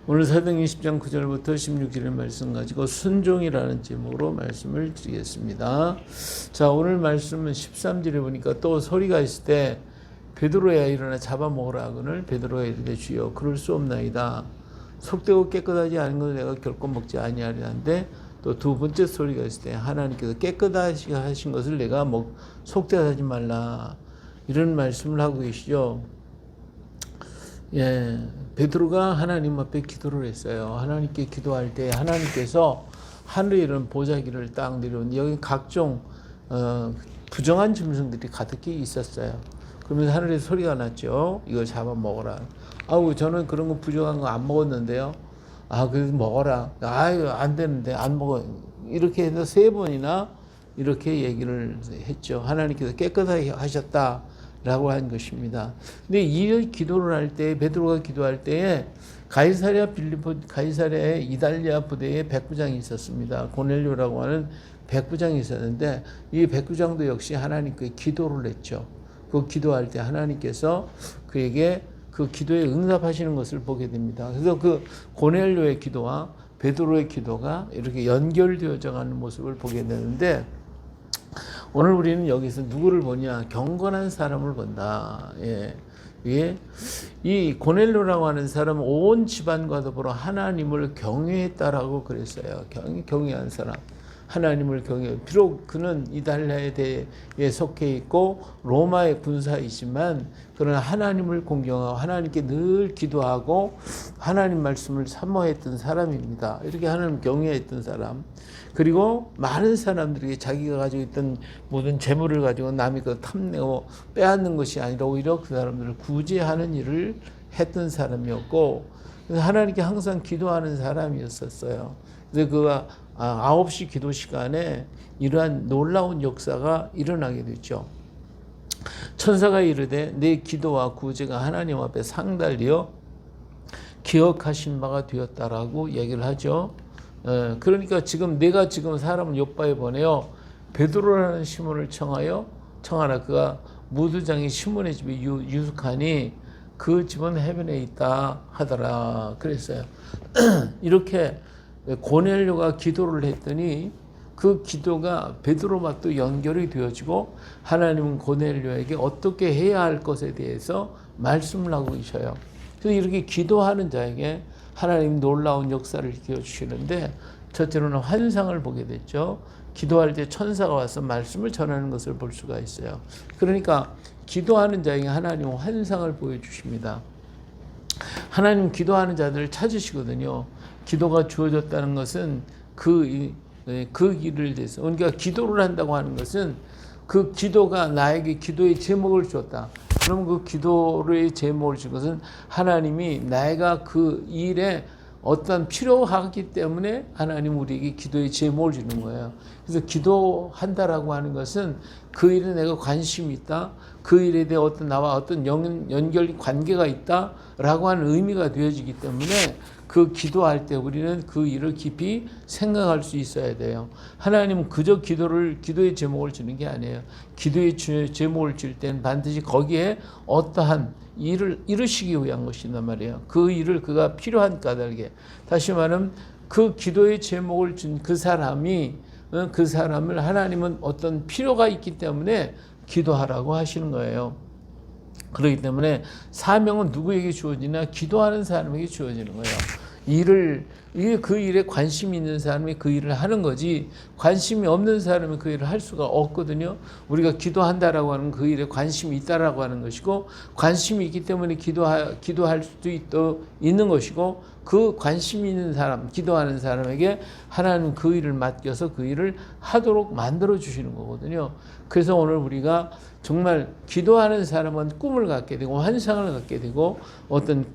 오늘 사도행전 10장 9절부터 16절의 말씀 가지고 순종이라는 제목으로 말씀을 드리겠습니다. 자, 오늘 말씀은 13절에 보니까 또 소리가 있을 때 베드로야 일어나 잡아먹으라 하거늘 베드로가 이르되 주여 그럴 수 없나이다. 속되고 깨끗하지 않은 것을 내가 결코 먹지 아니하리라는데 또 두 번째 소리가 있을 때 하나님께서 깨끗하시 하신 것을 내가 속되하지 말라, 이런 말씀을 하고 계시죠. 예, 베드로가 하나님 앞에 기도를 했어요. 하나님께 기도할 때 하나님께서 하늘에 이런 보자기를 딱 내려온, 여기 각종 부정한 짐승들이 가득히 있었어요. 그러면서 하늘에 소리가 났죠. 이걸 잡아먹어라. 아우, 저는 그런 거 부정한 거 안 먹었는데요. 아, 그래서 먹어라. 아유, 안 되는데 안 먹어. 이렇게 해서 3번이나 이렇게 얘기를 했죠. 하나님께서 깨끗하게 하셨다 라고 한 것입니다. 근데 이 기도를 할 때, 베드로가 기도할 때에 가이사랴 이달리아 부대에 백부장이 있었습니다. 고넬료라고 하는 백부장이 있었는데 이 백부장도 역시 하나님께 기도를 했죠. 그 기도할 때 하나님께서 그에게 그 기도에 응답하시는 것을 보게 됩니다. 그래서 그 고넬료의 기도와 베드로의 기도가 이렇게 연결되어져 가는 모습을 보게 되는데, 오늘 우리는 여기서 누구를 보냐? 경건한 사람을 본다. 예. 예. 이 고넬료라고 하는 사람은 온 집안과 더불어 하나님을 경외했다라고 그랬어요. 경외한 사람. 하나님을 경외. 비록 그는 이달리아에 대해 속해 있고 로마의 군사이지만 그러나 하나님을 공경하고 하나님께 늘 기도하고 하나님 말씀을 사모했던 사람입니다. 이렇게 하나님 경외했던 사람. 그리고 많은 사람들에게 자기가 가지고 있던 모든 재물을 가지고 남이 그 탐내고 빼앗는 것이 아니라 오히려 그 사람들을 구제하는 일을 했던 사람이었고, 하나님께 항상 기도하는 사람이었었어요. 그래서 그가 9시 기도 시간에 이러한 놀라운 역사가 일어나게 됐죠. 천사가 이르되 내 기도와 구제가 하나님 앞에 상달되어 기억하신 바가 되었다라고 얘기를 하죠. 그러니까 내가 지금 사람을 요바에 보내어 베드로라는 시몬을 청하라. 그가 무두장이 시몬의 집에 유숙하니 그 집은 해변에 있다 하더라 그랬어요. 이렇게 고넬료가 기도를 했더니 그 기도가 베드로와 또 연결이 되어지고 하나님은 고넬료에게 어떻게 해야 할 것에 대해서 말씀을 하고 계셔요. 그래서 이렇게 기도하는 자에게 하나님 놀라운 역사를 일으켜주시는데, 첫째로는 환상을 보게 됐죠. 기도할 때 천사가 와서 말씀을 전하는 것을 볼 수가 있어요. 그러니까 기도하는 자에게 하나님은 환상을 보여주십니다. 하나님 기도하는 자들을 찾으시거든요. 기도가 주어졌다는 것은 그 길을 대해서, 그러니까 기도를 한다고 하는 것은 그 기도가 나에게 기도의 제목을 주었다. 그러면 그 기도의 제목을 준 것은 하나님이 내가 그 일에 어떤 필요하기 때문에 하나님 우리에게 기도의 제목을 주는 거예요. 그래서 기도한다라고 하는 것은 그 일에 내가 관심이 있다, 그 일에 대해 나와 어떤 연결 관계가 있다라고 하는 의미가 되어지기 때문에 그 기도할 때 우리는 그 일을 깊이 생각할 수 있어야 돼요. 하나님은 그저 기도의 제목을 주는 게 아니에요. 기도의 제목을 줄 때는 반드시 거기에 어떠한 일을 이루시기 위한 것이란 말이에요. 그 일을 그가 필요한 까닭에. 다시 말하면 그 기도의 제목을 준 그 사람을 하나님은 어떤 필요가 있기 때문에 기도하라고 하시는 거예요. 그렇기 때문에 사명은 누구에게 주어지나? 기도하는 사람에게 주어지는 거예요. 그 일에 관심이 있는 사람이 그 일을 하는 거지, 관심이 없는 사람은 그 일을 할 수가 없거든요. 우리가 기도한다라고 하는 그 일에 관심이 있다라고 하는 것이고, 관심이 있기 때문에 기도할 수도 있는 것이고, 그 관심이 있는 사람, 기도하는 사람에게 하나님 그 일을 맡겨서 그 일을 하도록 만들어 주시는 거거든요. 그래서 오늘 우리가 정말 기도하는 사람은 꿈을 갖게 되고 환상을 갖게 되고 어떤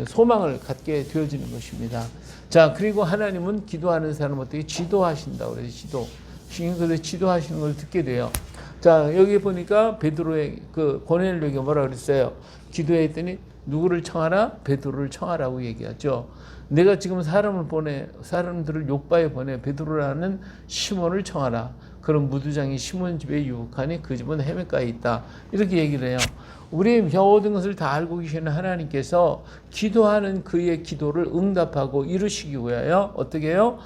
소망을 갖게 되어지는 것입니다. 자, 그리고 하나님은 기도하는 사람을 어떻게 지도하신다고 그래서 지도하시는 걸 듣게 돼요. 자, 여기 보니까 베드로의 그 고넬료에게 뭐라 그랬어요? 기도했더니 누구를 청하라? 베드로를 청하라고 얘기하죠. 내가 지금 사람들을 욥바에 보내 베드로라는 시몬을 청하라. 그런 무두장이 시몬 집에 유혹하니 그 집은 해변가에 있다. 이렇게 얘기를 해요. 우리의 모든 것을 다 알고 계시는 하나님께서 기도하는 그의 기도를 응답하고 이루시기 위하여 어떻게 해요?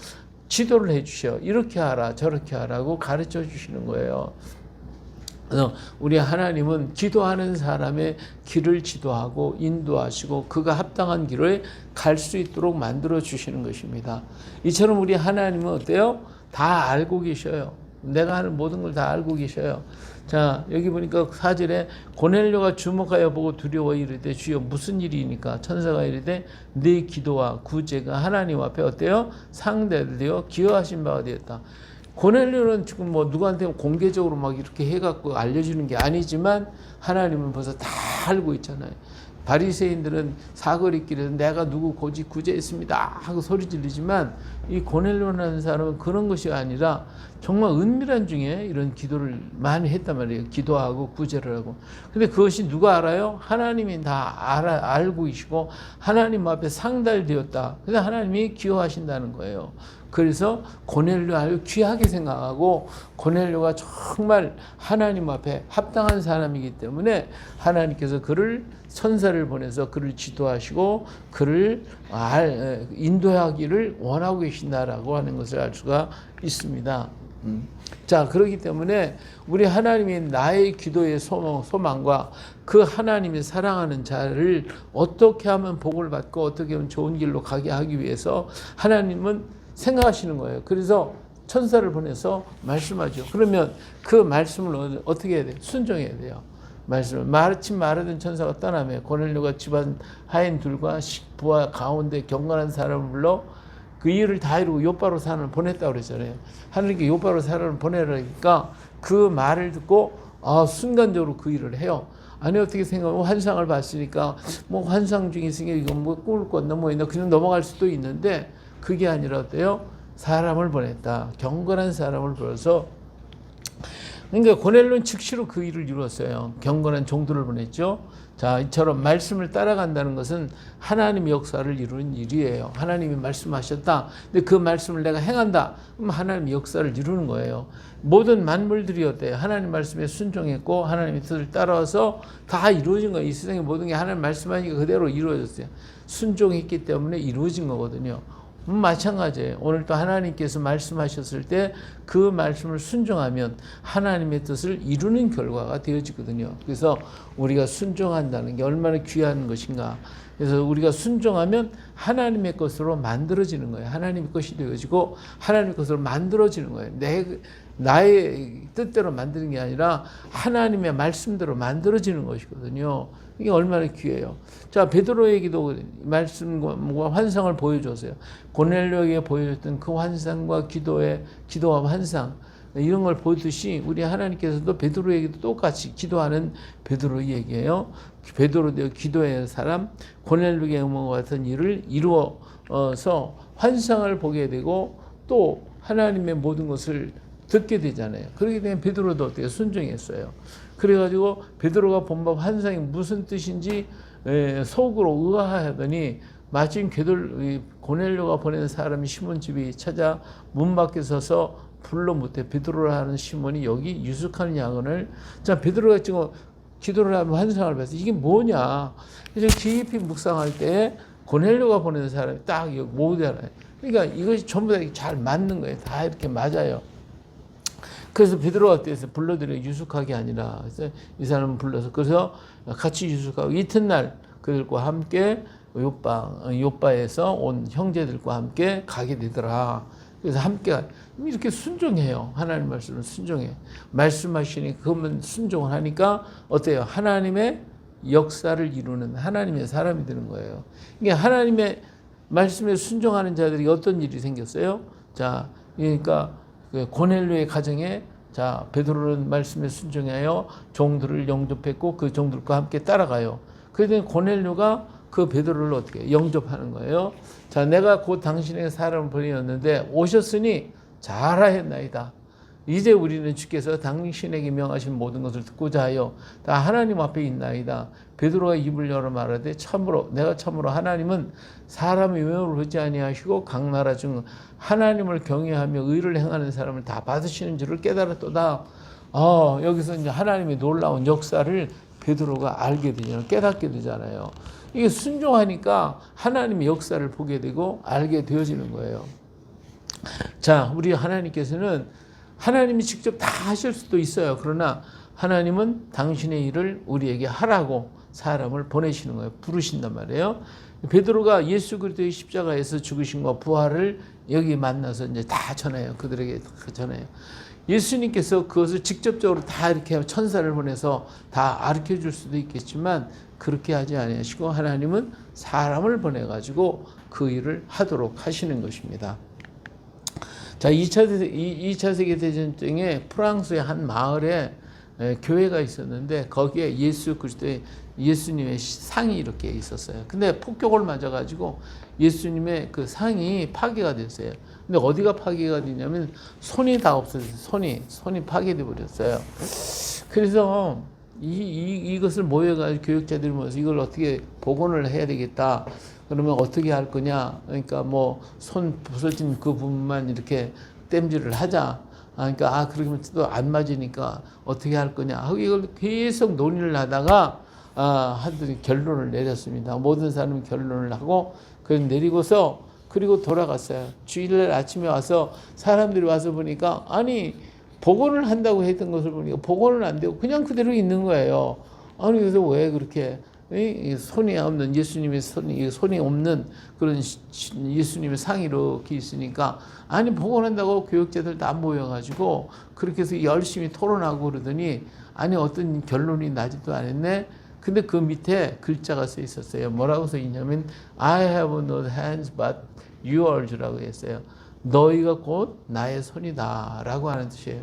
지도를 해주셔. 이렇게 하라 저렇게 하라고 가르쳐 주시는 거예요. 그래서 우리 하나님은 기도하는 사람의 길을 지도하고 인도하시고 그가 합당한 길을 갈 수 있도록 만들어 주시는 것입니다. 이처럼 우리 하나님은 어때요? 다 알고 계셔요. 내가 하는 모든 걸 다 알고 계셔요. 자, 여기 보니까 4절에 고넬료가 주목하여 보고 두려워 이르되 주여 무슨 일이니까 천사가 이르되 네 기도와 구제가 하나님 앞에 어때요? 상대되어 기여하신 바가 되었다. 고넬료는 지금 뭐 누구한테 공개적으로 막 이렇게 해갖고 알려주는 게 아니지만 하나님은 벌써 다 알고 있잖아요. 바리새인들은 사거리길에서 내가 누구 고지 구제했습니다 하고 소리 지르지만 이 고넬료라는 사람은 그런 것이 아니라 정말 은밀한 중에 이런 기도를 많이 했단 말이에요. 기도하고 구제를 하고. 근데 그것이 누가 알아요? 하나님이 다 알고 계시고 하나님 앞에 상달되었다. 그래서 하나님이 기여하신다는 거예요. 그래서 고넬료를 귀하게 생각하고 고넬료가 정말 하나님 앞에 합당한 사람이기 때문에 하나님께서 그를 천사를 보내서 그를 지도하시고 그를 인도하기를 원하고 계신다라고 하는 것을 알 수가 있습니다. 자, 그렇기 때문에 우리 하나님이 나의 기도의 소망과 그 하나님이 사랑하는 자를 어떻게 하면 복을 받고 어떻게 하면 좋은 길로 가게 하기 위해서 하나님은 생각하시는 거예요. 그래서 천사를 보내서 말씀하죠. 그러면 그 말씀을 어떻게 해야 돼요? 순종해야 돼요. 말씀을 마침 마르던 천사가 떠나며 고넬료가 집안 하인들과 식부와 가운데 경건한 사람을 불러 그 일을 다 이루고 요바로 사람을 보냈다고 그랬잖아요. 하나님께 요바로 사람을 보내라니까 그 말을 듣고 순간적으로 그 일을 해요. 아니 어떻게 생각하면 환상을 봤으니까 뭐 환상 중에 있으니까 이건 뭐 꿈을 꿨나 뭐 있나 그냥 넘어갈 수도 있는데 그게 아니라 어때요? 사람을 보냈다. 경건한 사람을 불러서 그러니까 고넬료는 즉시로 그 일을 이루었어요. 경건한 종들을 보냈죠. 자, 이처럼 말씀을 따라간다는 것은 하나님의 역사를 이루는 일이에요. 하나님이 말씀하셨다. 근데 그 말씀을 내가 행한다. 그럼 하나님의 역사를 이루는 거예요. 모든 만물들이 어때요? 하나님 말씀에 순종했고 하나님의 뜻을 따라와서 다 이루어진 거예요. 이 세상의 모든 게 하나님 말씀하니까 그대로 이루어졌어요. 순종했기 때문에 이루어진 거거든요. 마찬가지예요. 오늘 또 하나님께서 말씀하셨을 때 그 말씀을 순종하면 하나님의 뜻을 이루는 결과가 되어지거든요. 그래서 우리가 순종한다는 게 얼마나 귀한 것인가. 그래서 우리가 순종하면 하나님의 것으로 만들어지는 거예요. 하나님의 것이 되어지고 하나님의 것으로 만들어지는 거예요. 나의 뜻대로 만드는 게 아니라 하나님의 말씀대로 만들어지는 것이거든요. 이게 얼마나 귀해요. 자, 베드로에게도 말씀과 환상을 보여줬어요. 고넬료에게 보여줬던 그 환상과 기도와 환상 이런 걸 보듯이 우리 하나님께서도 베드로에게도 똑같이 기도하는 베드로 얘기예요. 베드로도 기도의 사람 고넬료에게 응원과 같은 일을 이루어서 환상을 보게 되고 또 하나님의 모든 것을 듣게 되잖아요. 그렇게 되면 베드로도 어때요? 순종했어요. 그래가지고 베드로가 본 바 환상이 무슨 뜻인지 속으로 의아하더니 마침 고넬료가 보낸 사람이 시몬 집에 찾아 문 밖에 서서 불러 묻되 베드로라 하는 시몬이 여기 유숙하는 야근을 자 베드로가 지금 기도를 하면 환상을 봤어요. 이게 뭐냐? 그래서 깊이 묵상할 때 고넬료가 보낸 사람이 딱 여기 모으잖아요. 그러니까 이것이 전부 다 잘 맞는 거예요. 다 이렇게 맞아요. 그래서 베드로가 어때서 불러들여 유숙하게 아니라 그래서 이 사람을 불러서 그래서 같이 유숙하고 이튿날 그들과 함께 요바에서 온 형제들과 함께 가게 되더라. 그래서 함께 이렇게 순종해요. 하나님 말씀을 순종해. 말씀하시니 그러면 순종을 하니까 어때요? 하나님의 역사를 이루는 하나님의 사람이 되는 거예요. 이게 하나님의 말씀에 순종하는 자들이 어떤 일이 생겼어요? 자, 그러니까 고넬료의 가정에 자 베드로는 말씀에 순종하여 종들을 영접했고 그 종들과 함께 따라가요. 그랬더니 고넬료가 그 베드로를 어떻게 영접하는 거예요. 자 내가 곧 당신에게 사람을 보내었는데 오셨으니 잘하였나이다. 이제 우리는 주께서 당신에게 명하신 모든 것을 듣고자 하여 다 하나님 앞에 있나이다. 베드로가 입을 열어 말하되 내가 참으로 하나님은 사람의 외모를 보지 아니하시고 각 나라 중 하나님을 경외하며 의를 행하는 사람을 다 받으시는 줄을 깨달았도다. 여기서 이제 하나님의 놀라운 역사를 베드로가 알게 되잖아요. 깨닫게 되잖아요. 이게 순종하니까 하나님의 역사를 보게 되고 알게 되어지는 거예요. 자, 우리 하나님께서는 하나님이 직접 다 하실 수도 있어요. 그러나 하나님은 당신의 일을 우리에게 하라고 사람을 보내시는 거예요. 부르신단 말이에요. 베드로가 예수 그리스도의 십자가에서 죽으심과 부활을 여기 만나서 이제 다 전해요. 그들에게 전해요. 예수님께서 그것을 직접적으로 다 이렇게 천사를 보내서 다 가르쳐 줄 수도 있겠지만 그렇게 하지 아니하시고 하나님은 사람을 보내가지고 그 일을 하도록 하시는 것입니다. 자, 2차 세계대전 중에 프랑스의 한 마을에 교회가 있었는데 거기에 예수님의 상이 이렇게 있었어요. 근데 폭격을 맞아가지고 예수님의 그 상이 파괴가 됐어요. 근데 어디가 파괴가 됐냐면 손이 다 없어졌어요. 손이 파괴돼 버렸어요. 그래서 이것을 모여가지고 교육자들이 모여서 이걸 어떻게 복원을 해야 되겠다. 그러면 어떻게 할 거냐? 그러니까 뭐 손 부서진 그 부분만 이렇게 땜질을 하자. 그러니까 그러면 또 안 맞으니까 어떻게 할 거냐? 하고 이걸 계속 논의를 하다가 하더니 결론을 내렸습니다. 모든 사람이 결론을 하고 그걸 내리고서 그리고 돌아갔어요. 주일날 아침에 와서 사람들이 와서 보니까 복원을 한다고 했던 것을 보니까 복원은 안 되고 그냥 그대로 있는 거예요. 그래서 왜 그렇게 손이 없는 예수님의 손이 없는 그런 예수님의 상이 이렇게 있으니까 복원한다고 교육자들 다 모여가지고 그렇게 해서 열심히 토론하고 그러더니 어떤 결론이 나지도 않았네. 근데 그 밑에 글자가 써 있었어요. 뭐라고 써 있냐면 I have no hands but yours라고 했어요. 너희가 곧 나의 손이다 라고 하는 뜻이에요.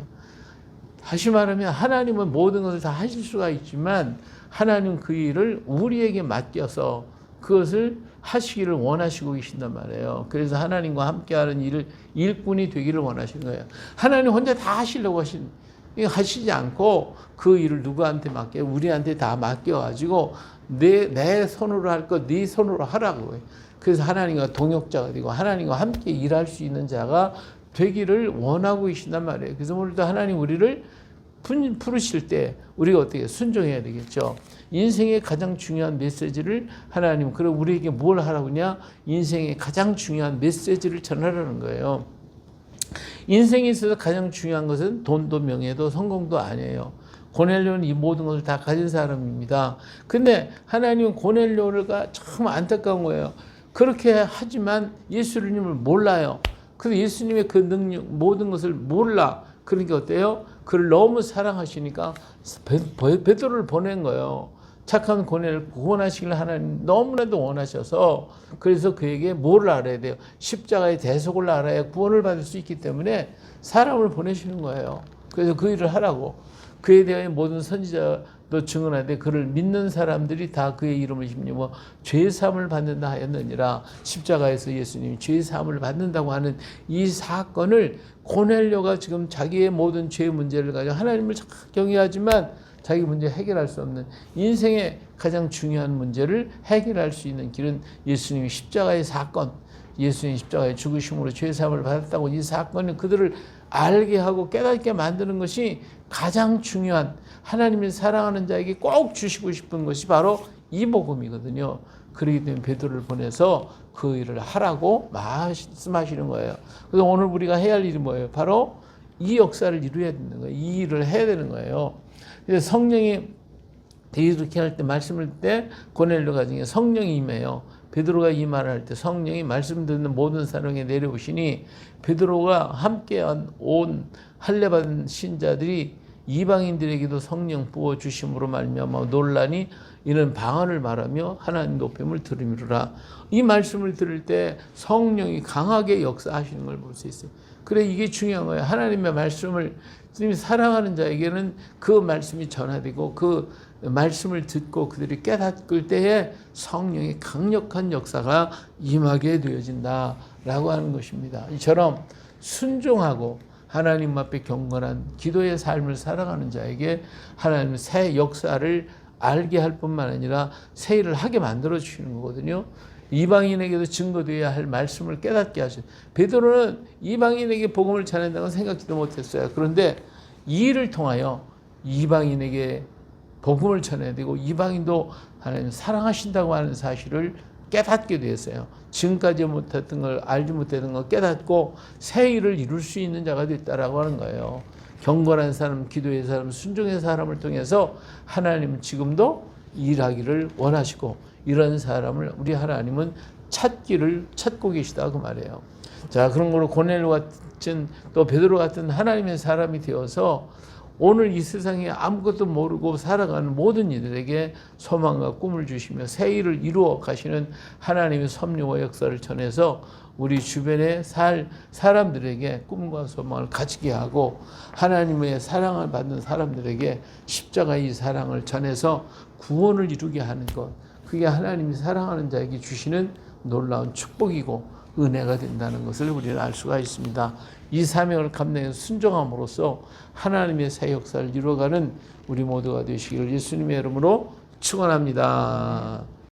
다시 말하면 하나님은 모든 것을 다 하실 수가 있지만 하나님 그 일을 우리에게 맡겨서 그것을 하시기를 원하시고 계신단 말이에요. 그래서 하나님과 함께하는 일을 일꾼이 되기를 원하시는 거예요. 하나님 혼자 다 하시려고 하시지 않고 그 일을 누구한테 맡겨? 우리한테 다 맡겨가지고 내 손으로 할 거 네 손으로 하라고 해요. 그래서 하나님과 동역자가 되고 하나님과 함께 일할 수 있는 자가 되기를 원하고 계신단 말이에요. 그래서 오늘도 하나님 우리를 부르실 때 우리가 어떻게 순종해야 되겠죠. 인생의 가장 중요한 메시지를 하나님 그럼 우리에게 뭘 하라고 하냐? 인생의 가장 중요한 메시지를 전하라는 거예요. 인생에 있어서 가장 중요한 것은 돈도 명예도 성공도 아니에요. 고넬료는 이 모든 것을 다 가진 사람입니다. 근데 하나님은 고넬료가 참 안타까운 거예요. 그렇게 하지만 예수님을 몰라요. 그래서 예수님의 그 능력 모든 것을 몰라. 그러니까 어때요? 그를 너무 사랑하시니까 베드로를 보낸 거예요. 착한 고넬을 구원하시길 하나님 너무나도 원하셔서 그래서 그에게 뭘 알아야 돼요? 십자가의 대속을 알아야 구원을 받을 수 있기 때문에 사람을 보내시는 거예요. 그래서 그 일을 하라고. 그에 대해 모든 선지자도 증언하되 그를 믿는 사람들이 다 그의 이름을 힘입어 죄사함을 받는다 하였느니라. 십자가에서 예수님이 죄사함을 받는다고 하는 이 사건을 고넬료가 지금 자기의 모든 죄 문제를 가지고 하나님을 경외하지만 자기 문제 해결할 수 없는 인생의 가장 중요한 문제를 해결할 수 있는 길은 예수님이 십자가의 사건, 예수님 십자가의 죽으심으로 죄사함을 받았다고 이 사건은 그들을 알게 하고 깨닫게 만드는 것이 가장 중요한 하나님을 사랑하는 자에게 꼭 주시고 싶은 것이 바로 이 복음이거든요. 그렇기 때문에 베드로를 보내서 그 일을 하라고 말씀하시는 거예요. 그래서 오늘 우리가 해야 할 일이 뭐예요? 바로 이 역사를 이루어야 되는 거예요. 이 일을 해야 되는 거예요. 그래서 성령이 이렇게 할 때 말씀을 때 고넬료가 중에 성령이 임해요. 베드로가 이 말을 할 때 성령이 말씀 듣는 모든 사람에게 내려오시니 베드로가 함께 온 할례받은 신자들이 이방인들에게도 성령 부어 주심으로 말미암아 논란이 이는 방언을 말하며 하나님 높임을 들으미로라. 이 말씀을 들을 때 성령이 강하게 역사하시는 걸 볼 수 있어요. 그래 이게 중요한 거예요. 하나님의 말씀을 사랑하는 자에게는 그 말씀이 전하되고 그 말씀을 듣고 그들이 깨닫을 때에 성령의 강력한 역사가 임하게 되어진다라고 하는 것입니다. 이처럼 순종하고 하나님 앞에 경건한 기도의 삶을 살아가는 자에게 하나님은 새 역사를 알게 할 뿐만 아니라 새 일을 하게 만들어 주시는 거거든요. 이방인에게도 증거되어야 할 말씀을 깨닫게 하셔. 베드로는 이방인에게 복음을 전한다고 생각지도 못했어요. 그런데 이 일을 통하여 이방인에게 복음을 전해야 되고 이방인도 하나님 사랑하신다고 하는 사실을 깨닫게 되었어요. 지금까지 못했던 걸 알지 못했던 걸 깨닫고 새 일을 이룰 수 있는 자가 됐다라고 하는 거예요. 경건한 사람, 기도의 사람, 순종의 사람을 통해서 하나님은 지금도 일하기를 원하시고 이런 사람을 우리 하나님은 찾고 계시다 그 말이에요. 자, 그런 거로 고넬료 같은 또 베드로 같은 하나님의 사람이 되어서 오늘 이 세상에 아무것도 모르고 살아가는 모든 이들에게 소망과 꿈을 주시며 새 일을 이루어 가시는 하나님의 섭리와 역사를 전해서 우리 주변에 사람들에게 꿈과 소망을 가지게 하고 하나님의 사랑을 받는 사람들에게 십자가의 사랑을 전해서 구원을 이루게 하는 것, 그게 하나님이 사랑하는 자에게 주시는 놀라운 축복이고 은혜가 된다는 것을 우리는 알 수가 있습니다. 이 사명을 감당해서 순종함으로써 하나님의 새 역사를 이루어가는 우리 모두가 되시기를 예수님의 이름으로 축원합니다.